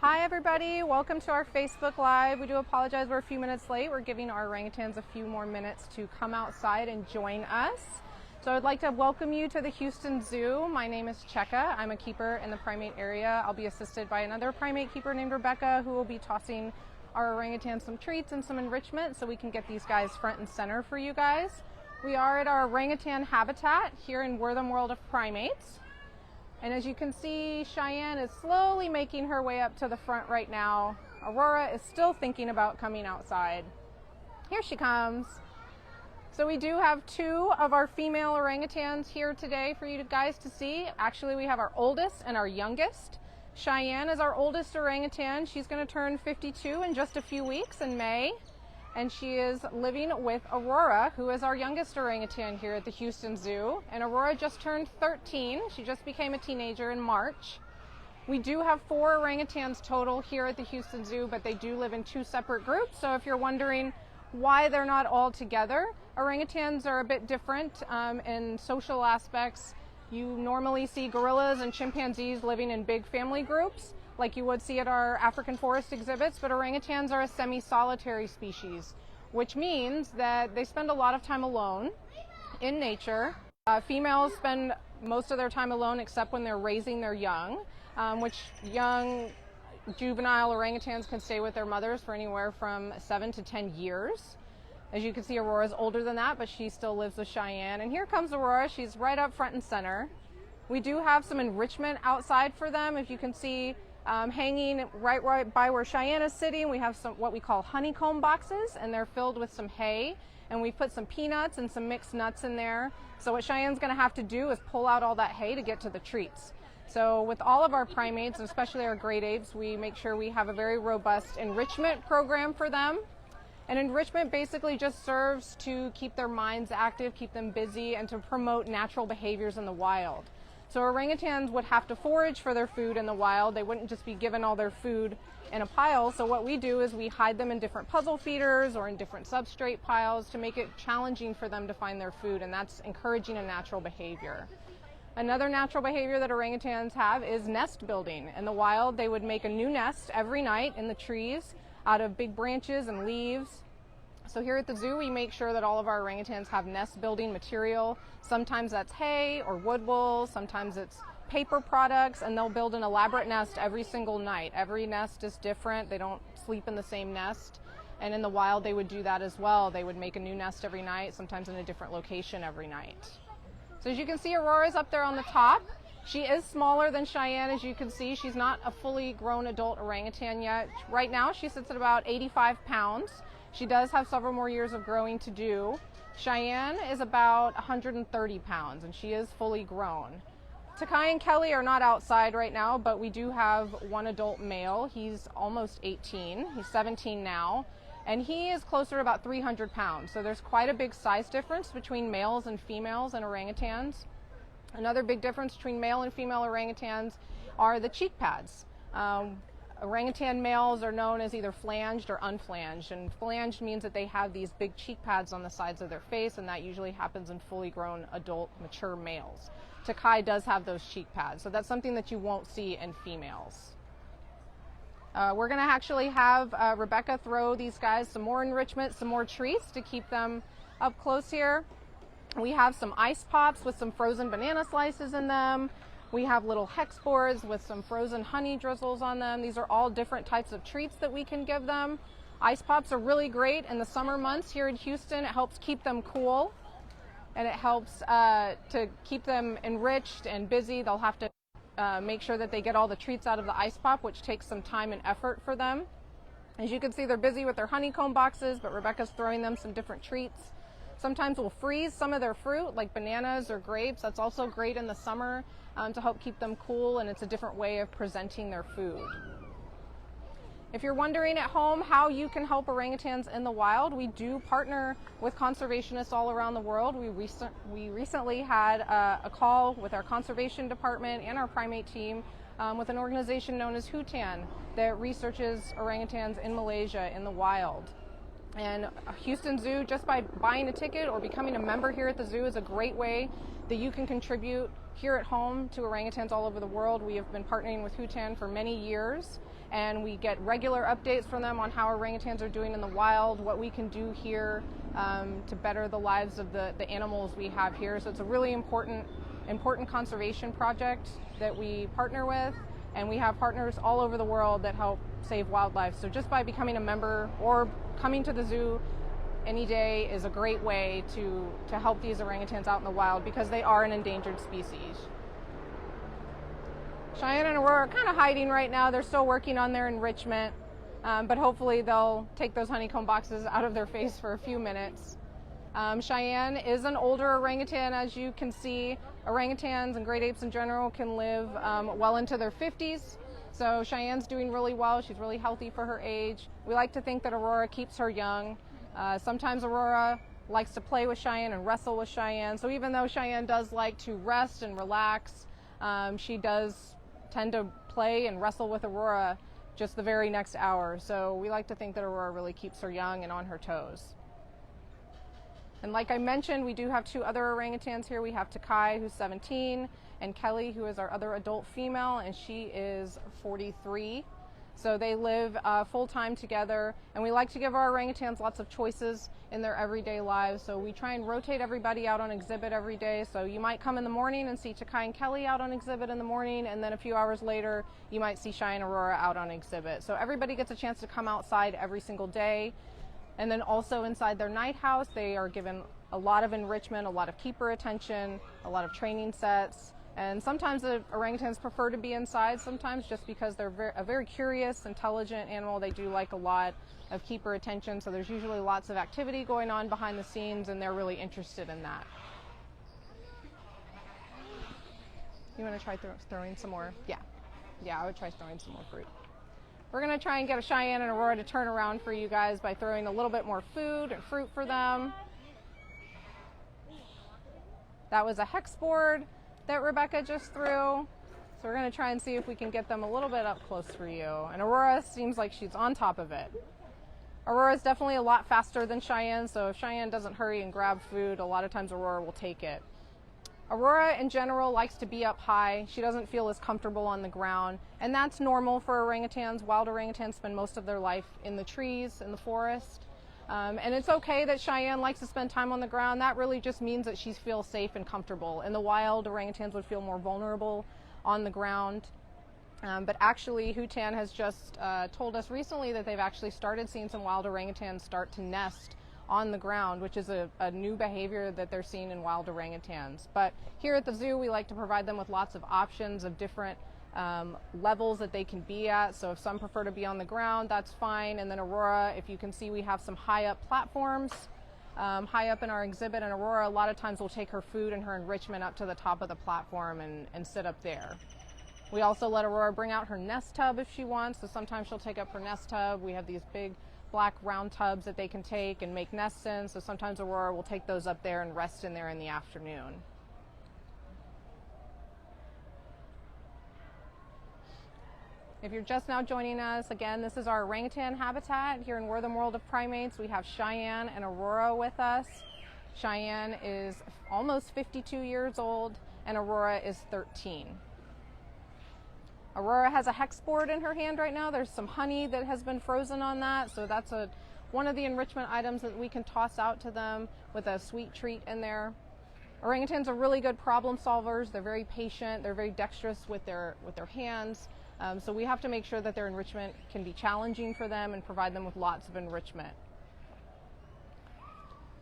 Hi everybody, welcome to our Facebook Live. We do apologize we're a few minutes late. We're giving our orangutans a few more minutes to come outside and join us. So I'd like to welcome you to the Houston Zoo. My name is Cheka. I'm a keeper in the primate area. I'll be assisted by another primate keeper named Rebecca, who will be tossing our orangutans some treats and some enrichment so we can get these guys front and center for you guys. We are at our orangutan habitat here in Wortham World of Primates. And as you can see, Cheyenne is slowly making her way up to the front right now. Aurora is still thinking about coming outside. Here she comes. So we do have two of our female orangutans here today for you guys to see. Actually, we have our oldest and our youngest. Cheyenne is our oldest orangutan. She's going to turn 52 in just a few weeks in May. And she is living with Aurora, who is our youngest orangutan here at the Houston Zoo. And Aurora just turned 13. She just became a teenager in March. We do have 4 orangutans total here at the Houston Zoo, but they do live in 2 separate groups. So if you're wondering why they're not all together, orangutans are a bit different in social aspects. You normally see gorillas and chimpanzees living in big family groups, like you would see at our African forest exhibits, but orangutans are a semi-solitary species, which means that they spend a lot of time alone in nature. Females spend most of their time alone except when they're raising their young, which young juvenile orangutans can stay with their mothers for anywhere from 7 to 10 years. As you can see, Aurora's older than that, but she still lives with Cheyenne. And here comes Aurora. She's right up front and center. We do have some enrichment outside for them. If you can see, hanging right by where Cheyenne is sitting, we have some what we call honeycomb boxes, and they're filled with some hay, and we put some peanuts and some mixed nuts in there. So what Cheyenne's going to have to do is pull out all that hay to get to the treats. So with all of our primates, and especially our great apes, we make sure we have a very robust enrichment program for them. And enrichment basically just serves to keep their minds active, keep them busy, and to promote natural behaviors in the wild. So orangutans would have to forage for their food in the wild. They wouldn't just be given all their food in a pile. So what we do is we hide them in different puzzle feeders or in different substrate piles to make it challenging for them to find their food, and that's encouraging a natural behavior. Another natural behavior that orangutans have is nest building. In the wild, they would make a new nest every night in the trees out of big branches and leaves. So here at the zoo, we make sure that all of our orangutans have nest building material. Sometimes that's hay or wood wool, sometimes it's paper products, and they'll build an elaborate nest every single night. Every nest is different. They don't sleep in the same nest. And in the wild, they would do that as well. They would make a new nest every night, sometimes in a different location every night. So as you can see, Aurora's up there on the top. She is smaller than Cheyenne, as you can see. She's not a fully grown adult orangutan yet. Right now, she sits at about 85 pounds. She does have several more years of growing to do. Cheyenne is about 130 pounds, and she is fully grown. Takai and Kelly are not outside right now, but we do have one adult male. He's almost 18. He's 17 now, and he is closer to about 300 pounds. So there's quite a big size difference between males and females and orangutans. Another big difference between male and female orangutans are the cheek pads. Orangutan males are known as either flanged or unflanged, and flanged means that they have these big cheek pads on the sides of their face, and that usually happens in fully grown adult mature males. Takai does have those cheek pads, so that's something that you won't see in females. We're going to actually have Rebecca throw these guys some more enrichment, some more treats to keep them up close here. We have some ice pops with some frozen banana slices in them. We have little hex boards with some frozen honey drizzles on them. These are all different types of treats that we can give them. Ice pops are really great in the summer months here in Houston. It helps keep them cool, and it helps to keep them enriched and busy. They'll have to make sure that they get all the treats out of the ice pop, which takes some time and effort for them. As you can see, they're busy with their honeycomb boxes, but Rebecca's throwing them some different treats. Sometimes we'll freeze some of their fruit, like bananas or grapes. That's also great in the summer to help keep them cool, and it's a different way of presenting their food. If you're wondering at home how you can help orangutans in the wild, we do partner with conservationists all around the world. We recently had a call with our conservation department and our primate team with an organization known as Hutan that researches orangutans in Malaysia in the wild. And Houston Zoo, just by buying a ticket or becoming a member here at the zoo, is a great way that you can contribute here at home to orangutans all over the world. We have been partnering with Hootan for many years, and we get regular updates from them on how orangutans are doing in the wild, what we can do here to better the lives of the animals we have here. So it's a really important conservation project that we partner with, and we have partners all over the world that help save wildlife. So just by becoming a member or coming to the zoo any day is a great way to help these orangutans out in the wild, because they are an endangered species. Cheyenne and Aurora are kind of hiding right now. They're still working on their enrichment, but hopefully they'll take those honeycomb boxes out of their face for a few minutes. Cheyenne is an older orangutan, as you can see. Orangutans and great apes in general can live well into their 50s. So Cheyenne's doing really well. She's really healthy for her age. We like to think that Aurora keeps her young. Sometimes Aurora likes to play with Cheyenne and wrestle with Cheyenne. So even though Cheyenne does like to rest and relax, she does tend to play and wrestle with Aurora just the very next hour. So we like to think that Aurora really keeps her young and on her toes. And like I mentioned, we do have two other orangutans here. We have Takai, who's 17, and Kelly, who is our other adult female, and she is 43. So they live full-time together, and we like to give our orangutans lots of choices in their everyday lives. So we try and rotate everybody out on exhibit every day. So you might come in the morning and see Takai and Kelly out on exhibit in the morning, and then a few hours later, you might see Cheyenne and Aurora out on exhibit. So everybody gets a chance to come outside every single day. And then also inside their night house, they are given a lot of enrichment, a lot of keeper attention, a lot of training sets. And sometimes the orangutans prefer to be inside, sometimes just because they're a very curious, intelligent animal. They do like a lot of keeper attention, so there's usually lots of activity going on behind the scenes, and they're really interested in that. You want to try throwing some more? Yeah, I would try throwing some more fruit. We're going to try and get a Cheyenne and Aurora to turn around for you guys by throwing a little bit more food and fruit for them. That was a hex board that Rebecca just threw. So we're going to try and see if we can get them a little bit up close for you. And Aurora seems like she's on top of it. Aurora is definitely a lot faster than Cheyenne, so if Cheyenne doesn't hurry and grab food, a lot of times Aurora will take it. Aurora in general likes to be up high. She doesn't feel as comfortable on the ground, and that's normal for orangutans. Wild orangutans spend most of their life in the trees, in the forest. And it's okay that Cheyenne likes to spend time on the ground. That really just means that she feels safe and comfortable. In the wild, orangutans would feel more vulnerable on the ground. But actually, Hootan has just told us recently that they've actually started seeing some wild orangutans start to nest on the ground, which is a new behavior that they're seeing in wild orangutans. But here at the zoo, we like to provide them with lots of options of different levels that they can be at. So if some prefer to be on the ground, that's fine. And then Aurora, if you can see, we have some high up platforms high up in our exhibit, and Aurora a lot of times will take her food and her enrichment up to the top of the platform and sit up there. We also let Aurora bring out her nest tub if she wants, so sometimes she'll take up her nest tub. We have these big black round tubs that they can take and make nests in, so sometimes Aurora will take those up there and rest in there in the afternoon. If you're just now joining us, again, this is our orangutan habitat here in Wortham World of Primates. We have Cheyenne and Aurora with us. Cheyenne is almost 52 years old and Aurora is 13. Aurora has a hex board in her hand right now. There's some honey that has been frozen on that, so that's one of the enrichment items that we can toss out to them with a sweet treat in there. Orangutans are really good problem solvers. They're very patient. They're very dexterous with their hands. So we have to make sure that their enrichment can be challenging for them and provide them with lots of enrichment.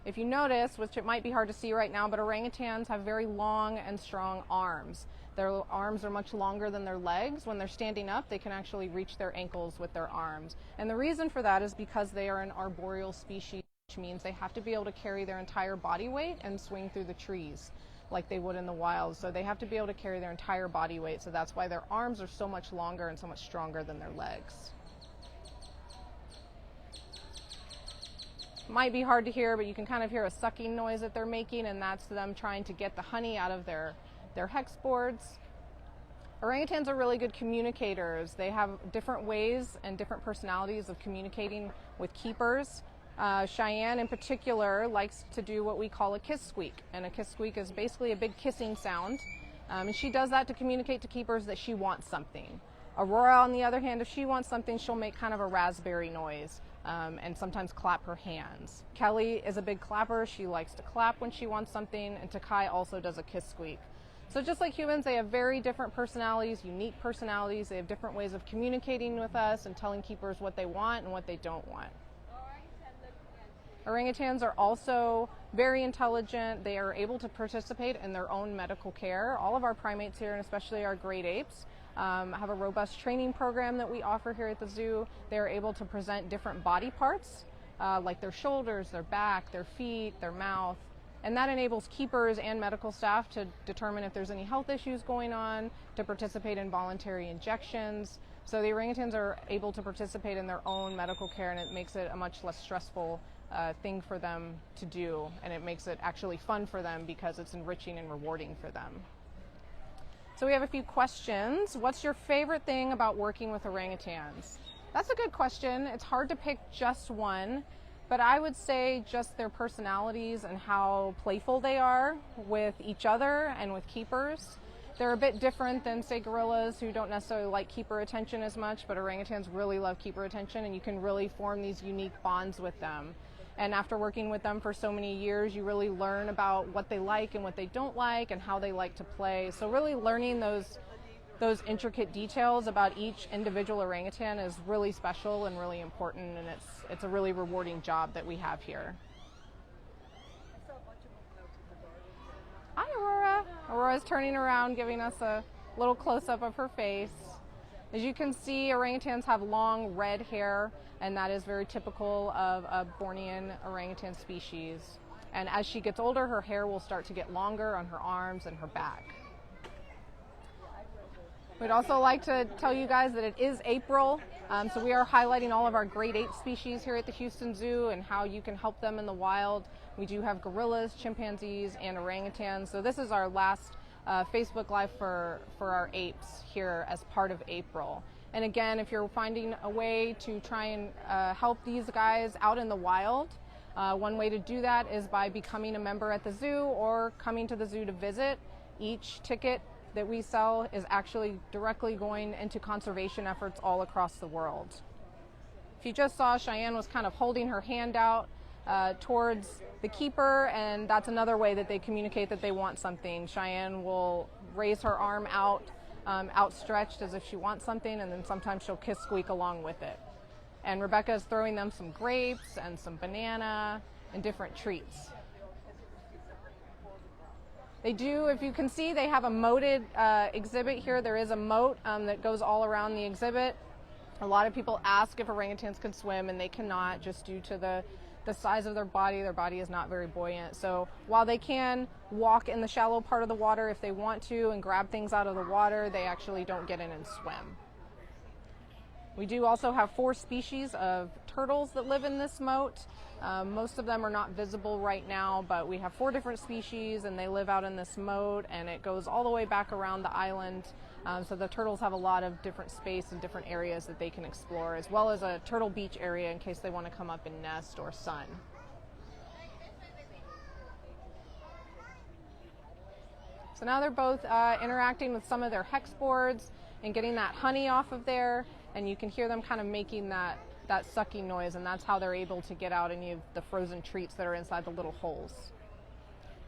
If you notice, which it might be hard to see right now, but orangutans have very long and strong arms. Their arms are much longer than their legs. When they're standing up, they can actually reach their ankles with their arms. And the reason for that is because they are an arboreal species, which means they have to be able to carry their entire body weight and swing through the trees like they would in the wild. So they have to be able to carry their entire body weight. So that's why their arms are so much longer and so much stronger than their legs. Might be hard to hear, but you can kind of hear a sucking noise that they're making, and that's them trying to get the honey out of their hex boards. Orangutans are really good communicators. They have different ways and different personalities of communicating with keepers. Cheyenne in particular likes to do what we call a kiss squeak, and a kiss squeak is basically a big kissing sound, and she does that to communicate to keepers that she wants something. Aurora, on the other hand, if she wants something, she'll make kind of a raspberry noise and sometimes clap her hands. Kelly is a big clapper. She likes to clap when she wants something, and Takai also does a kiss squeak. So just like humans, they have very different personalities, unique personalities. They have different ways of communicating with us and telling keepers what they want and what they don't want. Orangutans are also very intelligent. They are able to participate in their own medical care. All of our primates here, and especially our great apes, have a robust training program that we offer here at the zoo. They are able to present different body parts, like their shoulders, their back, their feet, their mouth, and that enables keepers and medical staff to determine if there's any health issues going on, to participate in voluntary injections. So the orangutans are able to participate in their own medical care, and it makes it a much less stressful thing for them to do, and it makes it actually fun for them because it's enriching and rewarding for them. So we have a few questions. What's your favorite thing about working with orangutans? That's a good question. It's hard to pick just one, but I would say just their personalities and how playful they are with each other and with keepers. They're a bit different than, say, gorillas, who don't necessarily like keeper attention as much, but orangutans really love keeper attention, and you can really form these unique bonds with them. And after working with them for so many years, you really learn about what they like and what they don't like and how they like to play. So really learning those intricate details about each individual orangutan is really special and really important, and it's a really rewarding job that we have here. Hi, Aurora. Aurora's turning around, giving us a little close-up of her face. As you can see, orangutans have long red hair, and that is very typical of a Bornean orangutan species. And as she gets older, her hair will start to get longer on her arms and her back. We'd also like to tell you guys that it is April, so we are highlighting all of our great ape species here at the Houston Zoo and how you can help them in the wild. We do have gorillas, chimpanzees, and orangutans. So this is our last Facebook Live for our apes here as part of Ape-ril. And again, if you're finding a way to try and help these guys out in the wild, one way to do that is by becoming a member at the zoo or coming to the zoo to visit. Each ticket that we sell is actually directly going into conservation efforts all across the world. If you just saw, Cheyenne was kind of holding her hand out towards the keeper, and that's another way that they communicate that they want something. Cheyenne will raise her arm out, outstretched as if she wants something, and then sometimes she'll kiss squeak along with it. And Rebecca is throwing them some grapes and some banana and different treats. They do, if you can see, they have a moated exhibit here. There is a moat that goes all around the exhibit. A lot of people ask if orangutans can swim, and they cannot, just due to the size of their body. Their body is not very buoyant. So while they can walk in the shallow part of the water if they want to and grab things out of the water, they actually don't get in and swim. We do also have 4 species of turtles that live in this moat. Most of them are not visible right now, but we have 4 different species, and they live out in this moat, and it goes all the way back around the island. So the turtles have a lot of different space and different areas that they can explore, as well as a turtle beach area in case they want to come up and nest or sun. So now they're both interacting with some of their hex boards and getting that honey off of there, and you can hear them kind of making that sucking noise, and that's how they're able to get out any of the frozen treats that are inside the little holes.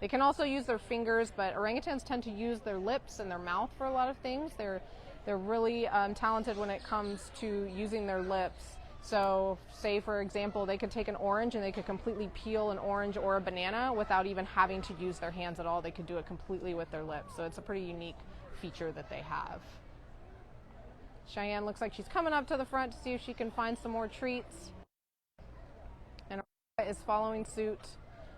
They can also use their fingers, but orangutans tend to use their lips and their mouth for a lot of things. They're really talented when it comes to using their lips. So say, for example, they could take an orange and they could completely peel an orange or a banana without even having to use their hands at all. They could do it completely with their lips. So it's a pretty unique feature that they have. Cheyenne looks like she's coming up to the front to see if she can find some more treats. And Aurora is following suit.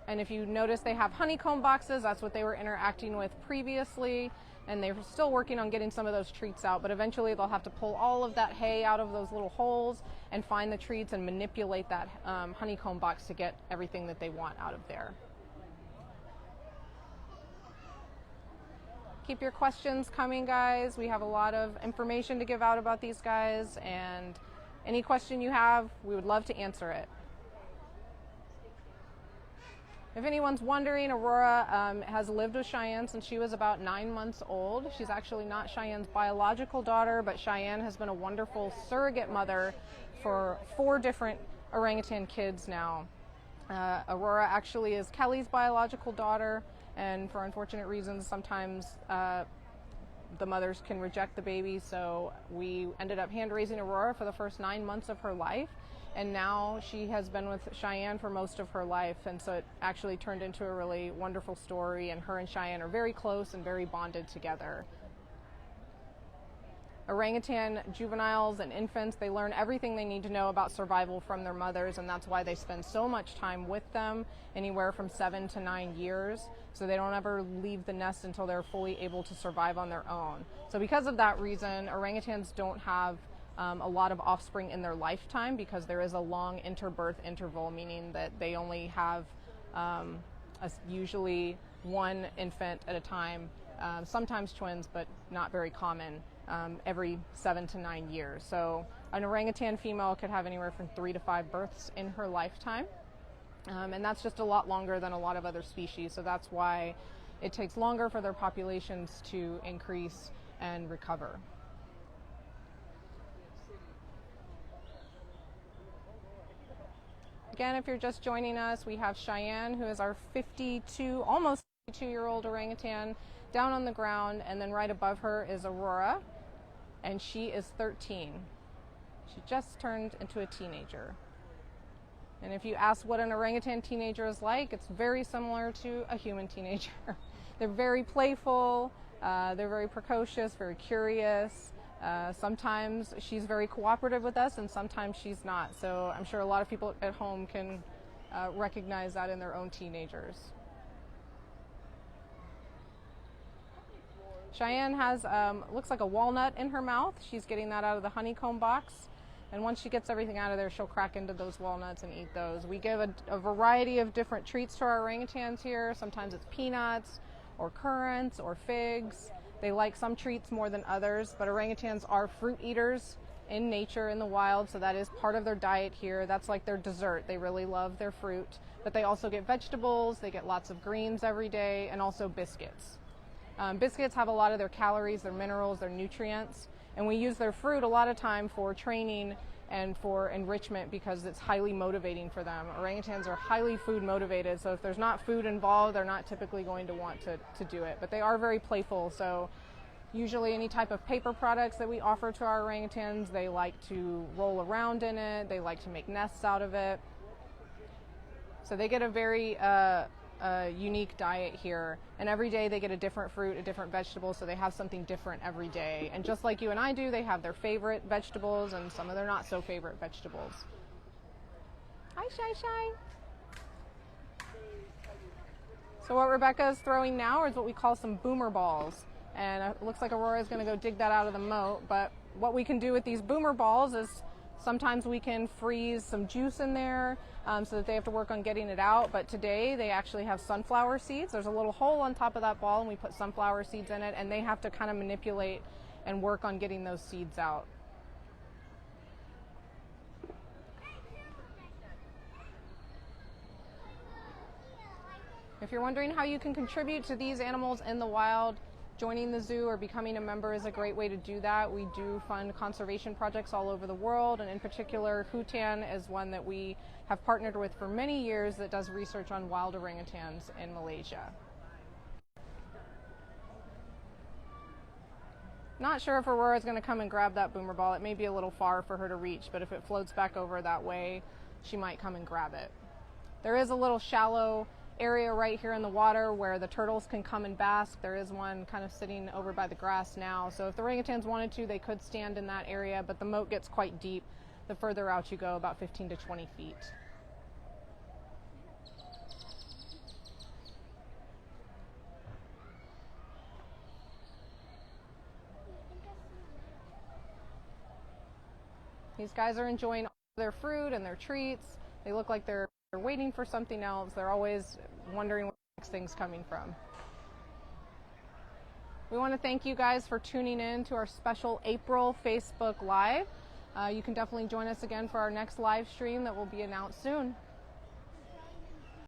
And if you notice, they have honeycomb boxes. That's what they were interacting with previously. And they're still working on getting some of those treats out. But eventually they'll have to pull all of that hay out of those little holes and find the treats and manipulate that honeycomb box to get everything that they want out of there. Keep your questions coming, guys. We have a lot of information to give out about these guys, and any question you have, we would love to answer it. If anyone's wondering, Aurora has lived with Cheyenne since she was about 9 months old. She's actually not Cheyenne's biological daughter, but Cheyenne has been a wonderful surrogate mother for 4 different orangutan kids now. Aurora actually is Kelly's biological daughter, and for unfortunate reasons, sometimes the mothers can reject the baby, so we ended up hand raising Aurora for the first 9 months of her life. And now she has been with Cheyenne for most of her life, and so it actually turned into a really wonderful story, and her and Cheyenne are very close and very bonded together. Orangutan juveniles and infants, they learn everything they need to know about survival from their mothers, and that's why they spend so much time with them, anywhere from 7 to 9 years, so they don't ever leave the nest until they're fully able to survive on their own. So because of that reason, orangutans don't have a lot of offspring in their lifetime, because there is a long interbirth interval, meaning that they only have usually 1 infant at a time, sometimes twins, but not very common, every 7 to 9 years. So an orangutan female could have anywhere from 3 to 5 births in her lifetime, and that's just a lot longer than a lot of other species, so that's why it takes longer for their populations to increase and recover. Again, if you're just joining us, we have Cheyenne, who is our almost 52-year-old orangutan, down on the ground, and then right above her is Aurora, and she is 13. She just turned into a teenager. And if you ask what an orangutan teenager is like, it's very similar to a human teenager. They're very playful, they're very precocious, very curious. Sometimes she's very cooperative with us, and sometimes she's not. So I'm sure a lot of people at home can recognize that in their own teenagers. Cheyenne has, looks like a walnut in her mouth. She's getting that out of the honeycomb box. And once she gets everything out of there, she'll crack into those walnuts and eat those. We give a variety of different treats to our orangutans here. Sometimes it's peanuts or currants or figs. They like some treats more than others, but orangutans are fruit eaters in nature, in the wild, so that is part of their diet here. That's like their dessert. They really love their fruit, but they also get vegetables, they get lots of greens every day, and also biscuits. Biscuits have a lot of their calories, their minerals, their nutrients, and we use their fruit a lot of time for training and for enrichment because it's highly motivating for them. Orangutans are highly food motivated, so if there's not food involved, they're not typically going to want to do it. But they are very playful, so usually any type of paper products that we offer to our orangutans, they like to roll around in it, they like to make nests out of it. So they get a very unique diet here, and every day they get a different fruit, a different vegetable, so they have something different every day. And just like you and I do, they have their favorite vegetables and some of their not so favorite vegetables. Hi, Shy. So what Rebecca is throwing now is what we call some boomer balls, and it looks like Aurora is going to go dig that out of the moat. But what we can do with these boomer balls is sometimes we can freeze some juice in there so that they have to work on getting it out. But today they actually have sunflower seeds. There's a little hole on top of that ball, and we put sunflower seeds in it, and they have to kind of manipulate and work on getting those seeds out. If you're wondering how you can contribute to these animals in the wild, joining the zoo or becoming a member is a great way to do that. We do fund conservation projects all over the world, and in particular, Hutan is one that we have partnered with for many years that does research on wild orangutans in Malaysia. Not sure if Aurora is going to come and grab that boomer ball. It may be a little far for her to reach, but if it floats back over that way, she might come and grab it. There is a little shallow area right here in the water where the turtles can come and bask. There is one kind of sitting over by the grass now, so if the orangutans wanted to, they could stand in that area, but the moat gets quite deep the further out you go, about 15 to 20 feet. These guys are enjoying all their fruit and their treats. They look like they're waiting for something else. They're always wondering where the next thing's coming from. We want to thank you guys for tuning in to our special Ape-ril Facebook Live. You can definitely join us again for our next live stream that will be announced soon.